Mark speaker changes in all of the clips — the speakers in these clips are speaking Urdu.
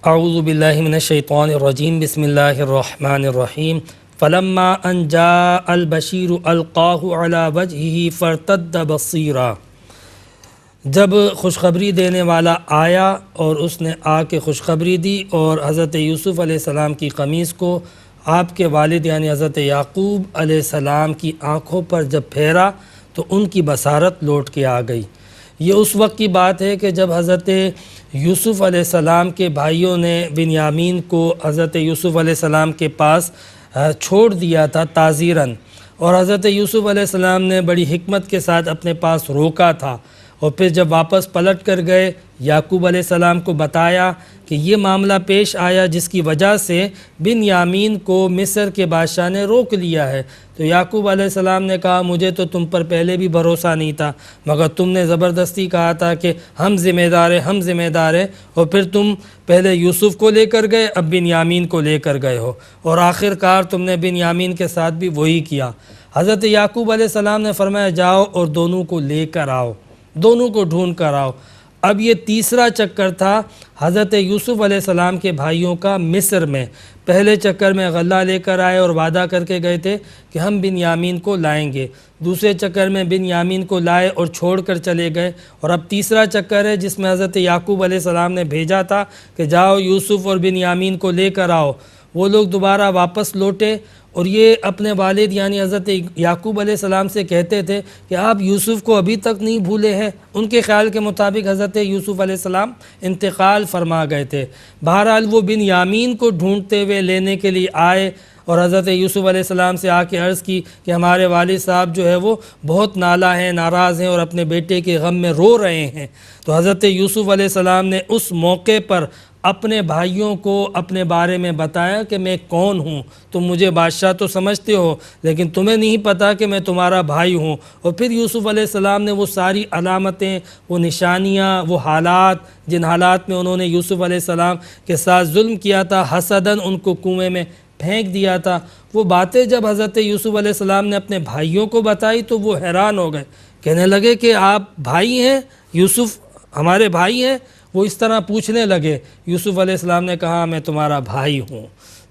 Speaker 1: اعوذ باللہ من الشیطان الرجیم بسم اللہ الرحمن الرحیم فلما ان جاء البشیر القاہ علی وجہہ فارتد بصیرا۔ جب خوشخبری دینے والا آیا اور اس نے آ کے خوشخبری دی اور حضرت یوسف علیہ السلام کی قمیص کو آپ کے والد یعنی حضرت یعقوب علیہ السلام کی آنکھوں پر جب پھیرا تو ان کی بصارت لوٹ کے آ گئی۔ یہ اس وقت کی بات ہے کہ جب حضرت یوسف علیہ السلام کے بھائیوں نے بنیامین کو حضرت یوسف علیہ السلام کے پاس چھوڑ دیا تھا تعزیراً، اور حضرت یوسف علیہ السلام نے بڑی حکمت کے ساتھ اپنے پاس روکا تھا، اور پھر جب واپس پلٹ کر گئے یعقوب علیہ السلام کو بتایا کہ یہ معاملہ پیش آیا جس کی وجہ سے بنیامین کو مصر کے بادشاہ نے روک لیا ہے، تو یعقوب علیہ السلام نے کہا مجھے تو تم پر پہلے بھی بھروسہ نہیں تھا، مگر تم نے زبردستی کہا تھا کہ ہم ذمہ دار ہیں، اور پھر تم پہلے یوسف کو لے کر گئے، اب بنیامین کو لے کر گئے ہو، اور آخر کار تم نے بنیامین کے ساتھ بھی وہی کیا۔ حضرت یعقوب علیہ السلام نے فرمایا جاؤ اور دونوں کو لے کر آؤ، دونوں کو ڈھونڈ کر آؤ۔ اب یہ تیسرا چکر تھا حضرت یوسف علیہ السلام کے بھائیوں کا مصر میں۔ پہلے چکر میں غلہ لے کر آئے اور وعدہ کر کے گئے تھے کہ ہم بنیامین کو لائیں گے، دوسرے چکر میں بنیامین کو لائے اور چھوڑ کر چلے گئے، اور اب تیسرا چکر ہے جس میں حضرت یعقوب علیہ السلام نے بھیجا تھا کہ جاؤ یوسف اور بنیامین کو لے کر آؤ۔ وہ لوگ دوبارہ واپس لوٹے اور یہ اپنے والد یعنی حضرت یعقوب علیہ السلام سے کہتے تھے کہ آپ یوسف کو ابھی تک نہیں بھولے ہیں۔ ان کے خیال کے مطابق حضرت یوسف علیہ السلام انتقال فرما گئے تھے۔ بہرحال وہ بنیامین کو ڈھونڈتے ہوئے لینے کے لیے آئے اور حضرت یوسف علیہ السلام سے آ کے عرض کی کہ ہمارے والد صاحب جو ہے وہ بہت نالا ہیں، ناراض ہیں اور اپنے بیٹے کے غم میں رو رہے ہیں۔ تو حضرت یوسف علیہ السلام نے اس موقع پر اپنے بھائیوں کو اپنے بارے میں بتایا کہ میں کون ہوں، تم مجھے بادشاہ تو سمجھتے ہو لیکن تمہیں نہیں پتہ کہ میں تمہارا بھائی ہوں۔ اور پھر یوسف علیہ السلام نے وہ ساری علامتیں، وہ نشانیاں، وہ حالات جن حالات میں انہوں نے یوسف علیہ السلام کے ساتھ ظلم کیا تھا، حسداً ان کو کنویں میں پھینک دیا تھا، وہ باتیں جب حضرت یوسف علیہ السلام نے اپنے بھائیوں کو بتائی تو وہ حیران ہو گئے، کہنے لگے کہ آپ بھائی ہیں، یوسف ہمارے بھائی ہیں؟ وہ اس طرح پوچھنے لگے۔ یوسف علیہ السلام نے کہا میں تمہارا بھائی ہوں۔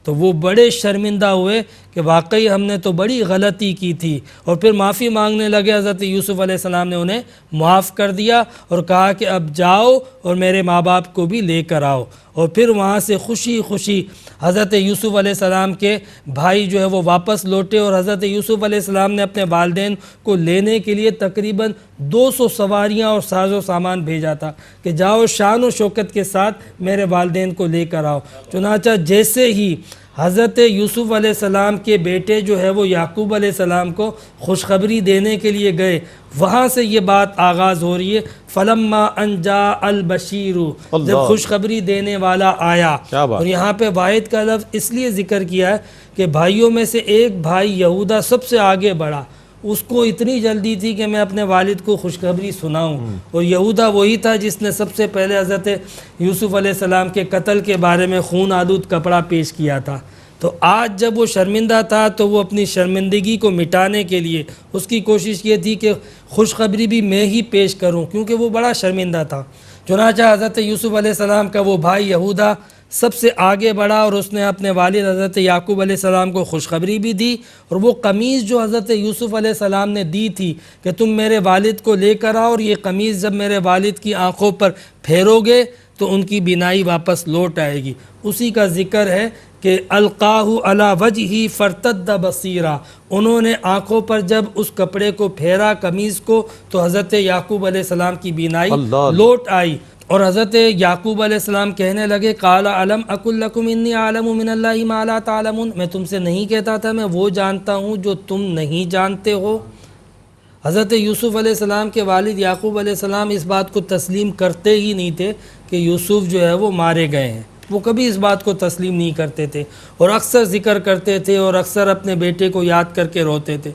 Speaker 1: تو وہ بڑے شرمندہ ہوئے کہ واقعی ہم نے تو بڑی غلطی کی تھی، اور پھر معافی مانگنے لگے۔ حضرت یوسف علیہ السلام نے انہیں معاف کر دیا اور کہا کہ اب جاؤ اور میرے ماں باپ کو بھی لے کر آؤ، اور پھر وہاں سے خوشی خوشی حضرت یوسف علیہ السلام کے بھائی جو ہے وہ واپس لوٹے، اور حضرت یوسف علیہ السلام نے اپنے والدین کو لینے کے لیے تقریباً 200 سواریاں اور ساز و سامان بھیجا تھا کہ جاؤ شان و شوکت کے ساتھ میرے والدین کو لے کر آؤ۔ چنانچہ جیسے ہی حضرت یوسف علیہ السلام کے بیٹے جو ہے وہ یعقوب علیہ السلام کو خوشخبری دینے کے لیے گئے، وہاں سے یہ بات آغاز ہو رہی ہے، فلما ان جاء البشیر، جب خوشخبری دینے والا آیا۔ اور یہاں پہ واحد کا لفظ اس لیے ذکر کیا ہے کہ بھائیوں میں سے ایک بھائی یہودا سب سے آگے بڑھا، اس کو اتنی جلدی تھی کہ میں اپنے والد کو خوشخبری سناؤں، اور یہودا وہی تھا جس نے سب سے پہلے حضرت یوسف علیہ السلام کے قتل کے بارے میں خون آلود کپڑا پیش کیا تھا۔ تو آج جب وہ شرمندہ تھا تو وہ اپنی شرمندگی کو مٹانے کے لیے اس کی کوشش یہ تھی کہ خوشخبری بھی میں ہی پیش کروں، کیونکہ وہ بڑا شرمندہ تھا۔ چنانچہ حضرت یوسف علیہ السلام کا وہ بھائی یہودا سب سے آگے بڑھا، اور اس نے اپنے والد حضرت یعقوب علیہ السلام کو خوشخبری بھی دی، اور وہ قمیض جو حضرت یوسف علیہ السلام نے دی تھی کہ تم میرے والد کو لے کر آؤ، اور یہ قمیض جب میرے والد کی آنکھوں پر پھیرو گے تو ان کی بینائی واپس لوٹ آئے گی، اسی کا ذکر ہے کہ القاہ علی وجہہ فارتد بصیرا، انہوں نے آنکھوں پر جب اس کپڑے کو پھیرا قمیض کو تو حضرت یعقوب علیہ السلام کی بینائی لوٹ آئی، اور حضرت یعقوب علیہ السلام کہنے لگے قال الم اقل لکم انی اعلم من اللہ ما لا تعلمون، میں تم سے نہیں کہتا تھا میں وہ جانتا ہوں جو تم نہیں جانتے ہو۔ حضرت یوسف علیہ السلام کے والد یعقوب علیہ السلام اس بات کو تسلیم کرتے ہی نہیں تھے کہ یوسف جو ہے وہ مارے گئے ہیں، وہ کبھی اس بات کو تسلیم نہیں کرتے تھے، اور اکثر ذکر کرتے تھے اور اکثر اپنے بیٹے کو یاد کر کے روتے تھے۔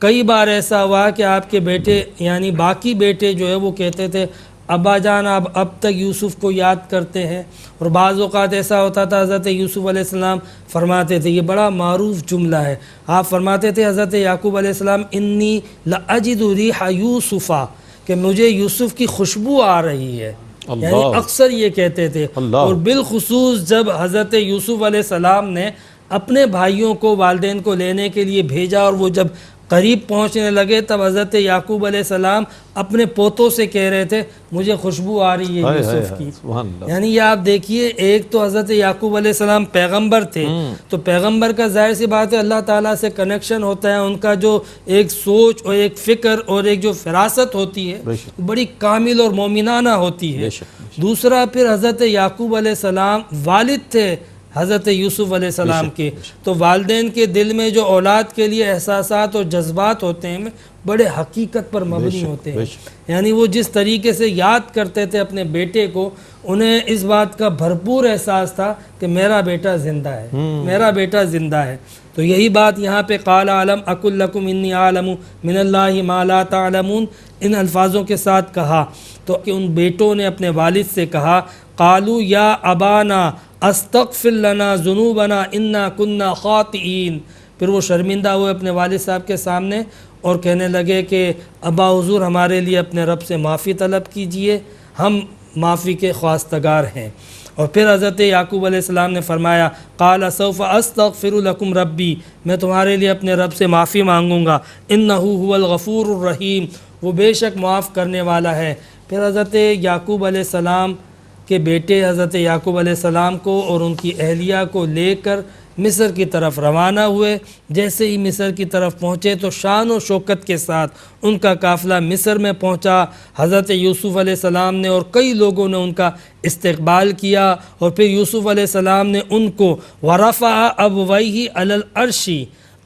Speaker 1: کئی بار ایسا ہوا کہ آپ کے بیٹے یعنی باقی بیٹے جو ہے وہ کہتے تھے ابا جان آپ اب تک یوسف کو یاد کرتے ہیں، اور بعض اوقات ایسا ہوتا تھا حضرت یوسف علیہ السلام فرماتے تھے، یہ بڑا معروف جملہ ہے، آپ فرماتے تھے حضرت یعقوب علیہ السلام انی لاجد ریح یوسف، کہ مجھے یوسف کی خوشبو آ رہی ہے۔ یعنی اکثر یہ کہتے تھے. اور بالخصوص جب حضرت یوسف علیہ السلام نے اپنے بھائیوں کو والدین کو لینے کے لیے بھیجا اور وہ جب قریب پہنچنے لگے تب حضرت یعقوب علیہ السلام اپنے پوتوں سے کہہ رہے تھے مجھے خوشبو آ رہی ہے یوسف کی. یعنی یہ آپ دیکھیے ایک تو حضرت یعقوب علیہ السلام پیغمبر تھے تو پیغمبر کا ظاہر سی بات ہے اللہ تعالیٰ سے کنیکشن ہوتا ہے, ان کا جو ایک سوچ اور ایک فکر اور ایک جو فراست ہوتی ہے بڑی کامل اور مومنانہ ہوتی ہے. دوسرا پھر حضرت یعقوب علیہ السلام والد تھے حضرت یوسف علیہ السلام کے, تو والدین کے دل میں جو اولاد کے لیے احساسات اور جذبات ہوتے ہیں بڑے حقیقت پر مبنی ہوتے ہیں. یعنی وہ جس طریقے سے یاد کرتے تھے اپنے بیٹے کو, انہیں اس بات کا بھرپور احساس تھا کہ میرا بیٹا زندہ ہے, میرا بیٹا زندہ ہے. تو یہی بات یہاں پہ قال علم اقل لکم انی عالم من اللہ ما لا تعلمون ان الفاظوں کے ساتھ کہا, تو کہ ان بیٹوں نے اپنے والد سے کہا قالوا یا ابانا استغفر لنا ذنوبنا انا کنا خاطئین. پھر وہ شرمندہ ہوئے اپنے والد صاحب کے سامنے اور کہنے لگے کہ ابا حضور ہمارے لیے اپنے رب سے معافی طلب کیجئے, ہم معافی کے خواستگار ہیں. اور پھر حضرت یعقوب علیہ السلام نے فرمایا قال سوف استغفر لکم ربی, میں تمہارے لیے اپنے رب سے معافی مانگوں گا, انہ هو الغفور الرحیم, وہ بے شک معاف کرنے والا ہے. پھر حضرت یعقوب علیہ السلام کے بیٹے حضرت یعقوب علیہ السلام کو اور ان کی اہلیہ کو لے کر مصر کی طرف روانہ ہوئے. جیسے ہی مصر کی طرف پہنچے تو شان و شوکت کے ساتھ ان کا قافلہ مصر میں پہنچا. حضرت یوسف علیہ السلام نے اور کئی لوگوں نے ان کا استقبال کیا, اور پھر یوسف علیہ السلام نے ان کو ورفع ابویہ علی العرش,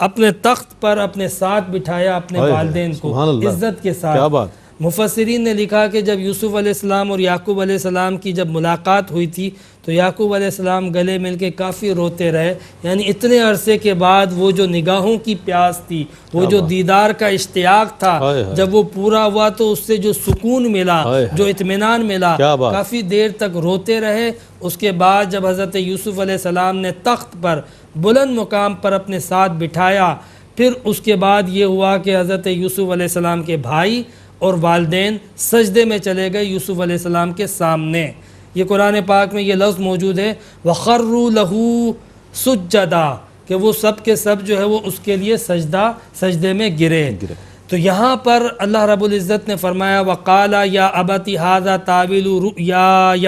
Speaker 1: اپنے تخت پر اپنے ساتھ بٹھایا اپنے والدین کو عزت کے ساتھ. مفسرین نے لکھا کہ جب یوسف علیہ السلام اور یعقوب علیہ السلام کی جب ملاقات ہوئی تھی تو یعقوب علیہ السلام گلے مل کے کافی روتے رہے. یعنی اتنے عرصے کے بعد وہ جو نگاہوں کی پیاس تھی, وہ جو دیدار کا اشتیاق تھا, جب وہ پورا ہوا تو اس سے جو سکون ملا, جو اطمینان ملا, کافی دیر تک روتے رہے. اس کے بعد جب حضرت یوسف علیہ السلام نے تخت پر بلند مقام پر اپنے ساتھ بٹھایا, پھر اس کے بعد یہ ہوا کہ حضرت یوسف علیہ السلام کے بھائی اور والدین سجدے میں چلے گئے یوسف علیہ السلام کے سامنے. یہ قرآن پاک میں یہ لفظ موجود ہے وَخَرُّوا لَهُ سُجَّدًا, کہ وہ سب کے سب جو ہے وہ اس کے لیے سجدے میں گرے. تو یہاں پر اللہ رب العزت نے فرمایا وَقَالَ يَا أَبَتِ هَذَا تَأْوِيلُ رُؤْيَايَ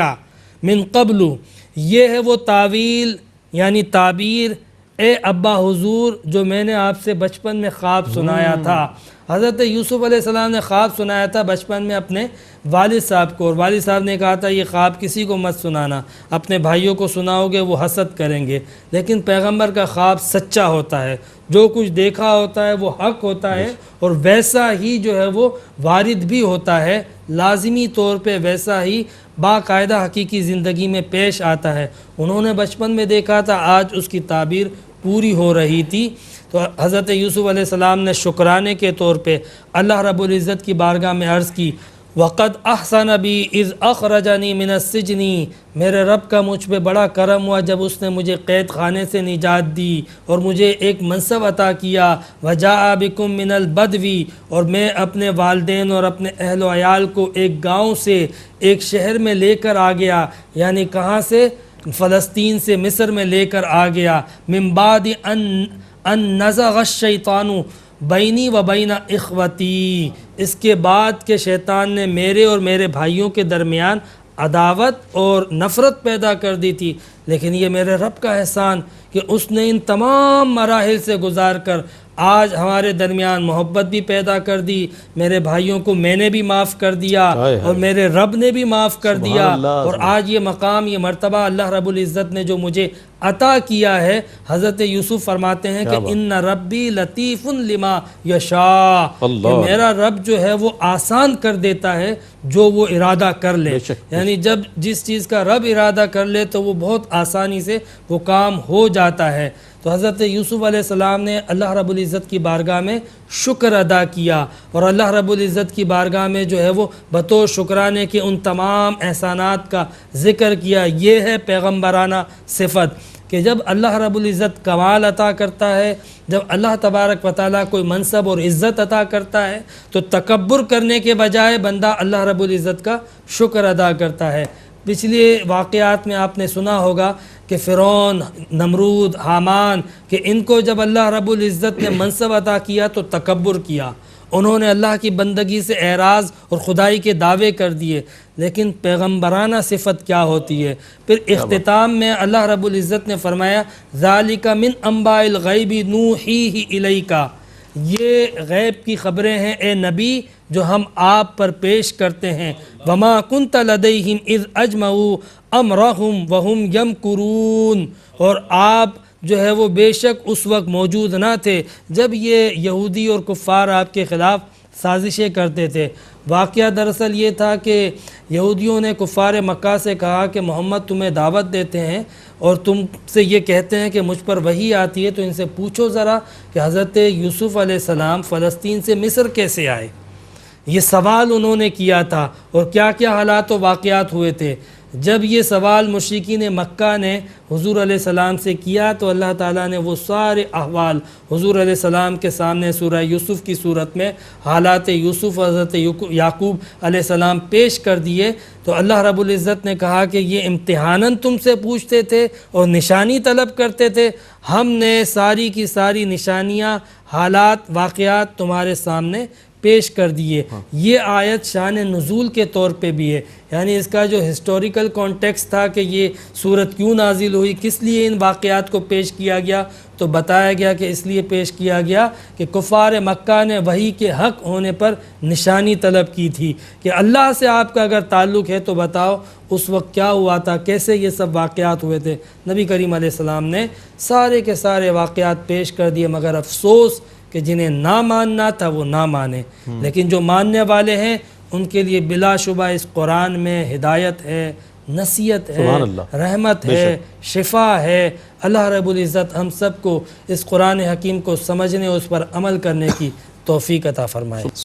Speaker 1: مِن قَبْلُ, یہ ہے وہ تعویل یعنی تعبیر اے ابا حضور جو میں نے آپ سے بچپن میں خواب سنایا تھا. حضرت یوسف علیہ السلام نے خواب سنایا تھا بچپن میں اپنے والد صاحب کو, اور والد صاحب نے کہا تھا یہ خواب کسی کو مت سنانا, اپنے بھائیوں کو سناؤ گے وہ حسد کریں گے. لیکن پیغمبر کا خواب سچا ہوتا ہے, جو کچھ دیکھا ہوتا ہے وہ حق ہوتا ہے, اور ویسا ہی جو ہے وہ وارد بھی ہوتا ہے, لازمی طور پہ ویسا ہی باقاعدہ حقیقی زندگی میں پیش آتا ہے. انہوں نے بچپن میں دیکھا تھا, آج اس کی تعبیر پوری ہو رہی تھی. تو حضرت یوسف علیہ السلام نے شکرانے کے طور پہ اللہ رب العزت کی بارگاہ میں عرض کی وَقَدْ أَحْسَنَ بِي إِذْ أَخْرَجَنِي مِنَ السِّجْنِ, میرے رب کا مجھ پہ بڑا کرم ہوا جب اس نے مجھے قید خانے سے نجات دی اور مجھے ایک منصب عطا کیا. وَجَاءَ بِكُم مِّنَ الْبَدْوِ, اور میں اپنے والدین اور اپنے اہل و عیال کو ایک گاؤں سے ایک شہر میں لے کر آ گیا. یعنی کہاں سے؟ فلسطین سے مصر میں لے کر آ گیا. مِن بَعْدِ ان نزغ الشیطان بینی و بین اخوتی, اس کے بعد کہ شیطان نے میرے اور میرے بھائیوں کے درمیان عداوت اور نفرت پیدا کر دی تھی. لیکن یہ میرے رب کا احسان کہ اس نے ان تمام مراحل سے گزار کر آج ہمارے درمیان محبت بھی پیدا کر دی. میرے بھائیوں کو میں نے بھی معاف کر دیا اور میرے رب نے بھی معاف کر دیا, اور آج یہ مقام یہ مرتبہ اللہ رب العزت نے جو مجھے عطا کیا ہے. حضرت یوسف فرماتے ہیں کہ ان ربی لطیف لما یشاء, کہ میرا رب جو ہے وہ آسان کر دیتا ہے جو وہ ارادہ کر لے. یعنی جب جس چیز کا رب ارادہ کر لے تو وہ بہت آسانی سے وہ کام ہو جاتا ہے. تو حضرت یوسف علیہ السلام نے اللہ رب العزت کی بارگاہ میں شکر ادا کیا, اور اللہ رب العزت کی بارگاہ میں جو ہے وہ بطور شکرانے کے ان تمام احسانات کا ذکر کیا. یہ ہے پیغمبرانہ صفت کہ جب اللہ رب العزت کمال عطا کرتا ہے، جب اللہ تبارک و تعالیٰ کوئی منصب اور عزت عطا کرتا ہے تو تکبر کرنے کے بجائے بندہ اللہ رب العزت کا شکر ادا کرتا ہے۔ پچھلے واقعات میں آپ نے سنا ہوگا کہ فرعون، نمرود، حامان، کہ ان کو جب اللہ رب العزت نے منصب عطا کیا تو تکبر کیا، انہوں نے اللہ کی بندگی سے اعراض اور خدائی کے دعوے کر دیے۔ لیکن پیغمبرانہ صفت کیا ہوتی ہے؟ پھر اختتام میں اللہ رب العزت نے فرمایا ذالک من انباء الغیب نوحیہ الیک، یہ غیب کی خبریں ہیں اے نبی جو ہم آپ پر پیش کرتے ہیں۔ وما کنت لدیہم اذ اجمعوا امرہم وہم یمکرون، اور آپ جو ہے وہ بے شک اس وقت موجود نہ تھے جب یہ یہودی اور کفار آپ کے خلاف سازشیں کرتے تھے۔ واقعہ دراصل یہ تھا کہ یہودیوں نے کفار مکہ سے کہا کہ محمد تمہیں دعوت دیتے ہیں اور تم سے یہ کہتے ہیں کہ مجھ پر وحی آتی ہے، تو ان سے پوچھو ذرا کہ حضرت یوسف علیہ السلام فلسطین سے مصر کیسے آئے۔ یہ سوال انہوں نے کیا تھا، اور کیا کیا حالات و واقعات ہوئے تھے۔ جب یہ سوال مشرکین مکہ نے حضور علیہ السلام سے کیا تو اللہ تعالیٰ نے وہ سارے احوال حضور علیہ السلام کے سامنے سورہ یوسف کی صورت میں حالات یوسف حضرت یعقوب علیہ السلام پیش کر دیے۔ تو اللہ رب العزت نے کہا کہ یہ امتحاناً تم سے پوچھتے تھے اور نشانی طلب کرتے تھے، ہم نے ساری کی ساری نشانیاں، حالات، واقعات تمہارے سامنے پیش کر دیے۔ یہ آیت شان نزول کے طور پہ بھی ہے، یعنی اس کا جو ہسٹوریکل کانٹیکسٹ تھا کہ یہ صورت کیوں نازل ہوئی، کس لیے ان واقعات کو پیش کیا گیا، تو بتایا گیا کہ اس لیے پیش کیا گیا کہ کفار مکہ نے وحی کے حق ہونے پر نشانی طلب کی تھی کہ اللہ سے آپ کا اگر تعلق ہے تو بتاؤ اس وقت کیا ہوا تھا، کیسے یہ سب واقعات ہوئے تھے۔ نبی کریم علیہ السلام نے سارے کے سارے واقعات پیش کر دیے، مگر افسوس کہ جنہیں نہ ماننا تھا وہ نہ مانے، لیکن جو ماننے والے ہیں ان کے لیے بلا شبہ اس قرآن میں ہدایت ہے، نصیحت ہے، رحمت ہے، شفا ہے۔ اللہ رب العزت ہم سب کو اس قرآن حکیم کو سمجھنے اور اس پر عمل کرنے کی توفیق عطا فرمائے۔